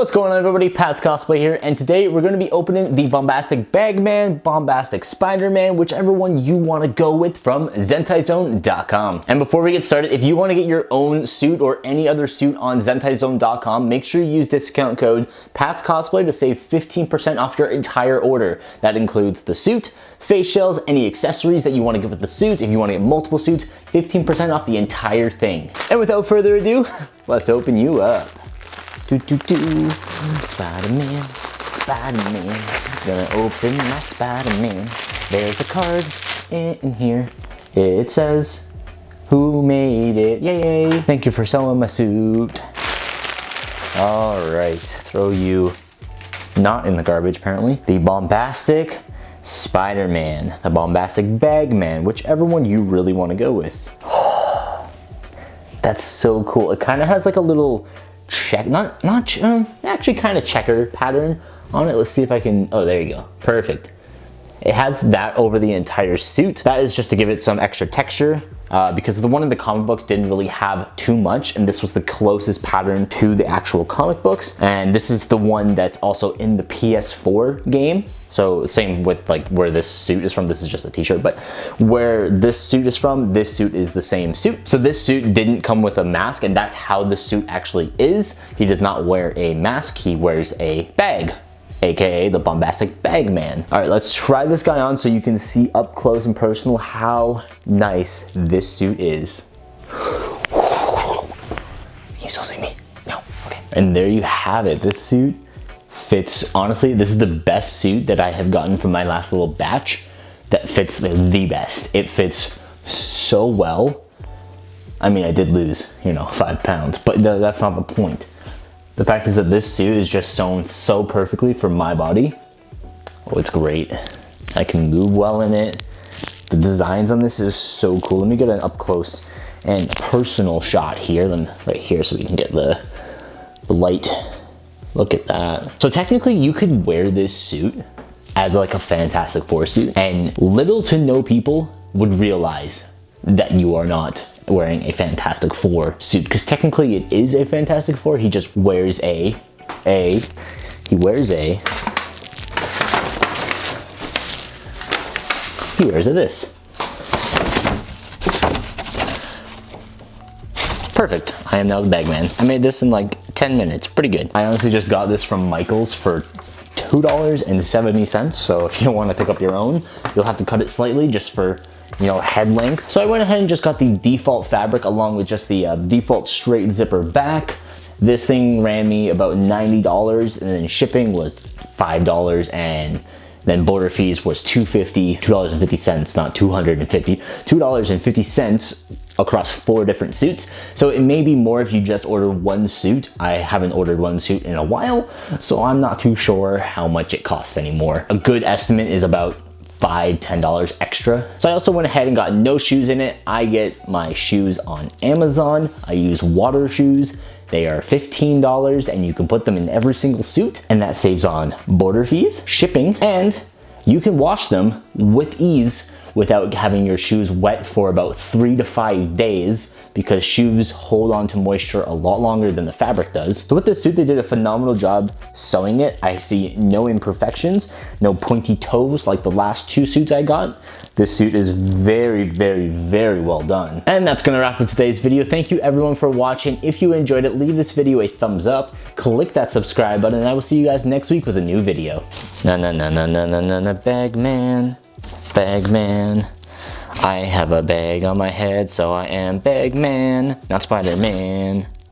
What's going on, everybody? Pat's Cosplay here, and today we're going to be opening the Bombastic Bagman, Bombastic Spider-Man, whichever one you want to go with from ZentaiZone.com. And before we get started, if you want to get your own suit or any other suit on ZentaiZone.com, make sure you use discount code Pat's Cosplay to save 15% off your entire order. That includes the suit, face shells, any accessories that you want to get with the suit. If you want to get multiple suits, 15% off the entire thing. And without further ado, let's open you up. Spider-Man, Spider-Man, gonna open my Spider-Man. There's a card in here. It says, who made it? Yay! Thank you for sewing my suit. All right, throw you not in the garbage apparently. The Bombastic Spider-Man, the Bombastic Bagman, whichever one you really want to go with. That's so cool. It kind of has like a little actually kind of checker pattern on it. Let's see if I can, oh, there you go. Perfect. It has that over the entire suit. That is just to give it some extra texture because the one in the comic books didn't really have too much, and this was the closest pattern to the actual comic books. And this is the one that's also in the PS4 game. So same with like where this suit is from, this is just a t-shirt, but where this suit is from, this suit is the same suit. So this suit didn't come with a mask, and that's how the suit actually is. He does not wear a mask, he wears a bag, AKA the Bombastic Bagman. All right, let's try this guy on so you can see up close and personal how nice this suit is. Can you still see me? No, okay. And there you have it, this suit fits, honestly, this is the best suit that I have gotten from my last little batch that fits the best. It fits so well. I mean, I did lose, 5 pounds, but that's not the point. The fact is that this suit is just sewn so perfectly for my body. Oh, it's great. I can move well in it. The designs on this is so cool. Let me get an up close and personal shot here, right here, so we can get the light. Look at that. So technically you could wear this suit as like a Fantastic Four suit, and little to no people would realize that you are not wearing a Fantastic Four suit, because technically it is a Fantastic Four. He just wears he wears this. Perfect. I am now the Bagman. I made this in like 10 minutes. Pretty good. I honestly just got this from Michael's for $2.70. So if you want to pick up your own, you'll have to cut it slightly just for, head length. So I went ahead and just got the default fabric along with just the default straight zipper back. This thing ran me about $90, and then shipping was $5, and then border fees was $2.50, not $250, $2.50 across 4 different suits. So it may be more if you just order one suit. I haven't ordered one suit in a while, so I'm not too sure how much it costs anymore. A good estimate is about $5, $10 extra. So I also went ahead and got no shoes in it. I get my shoes on Amazon. I use water shoes. They are $15, and you can put them in every single suit, and that saves on border fees, shipping, and you can wash them with ease without having your shoes wet for about 3 to 5 days, because shoes hold on to moisture a lot longer than the fabric does. So with this suit, they did a phenomenal job sewing it. I see no imperfections, no pointy toes like the last 2 suits I got. This suit is very, very, very well done. And that's gonna wrap up today's video. Thank you everyone for watching. If you enjoyed it, leave this video a thumbs up, click that subscribe button, and I will see you guys next week with a new video. Bagman. Bagman. I have a bag on my head, so I am Bagman, not Spider-Man.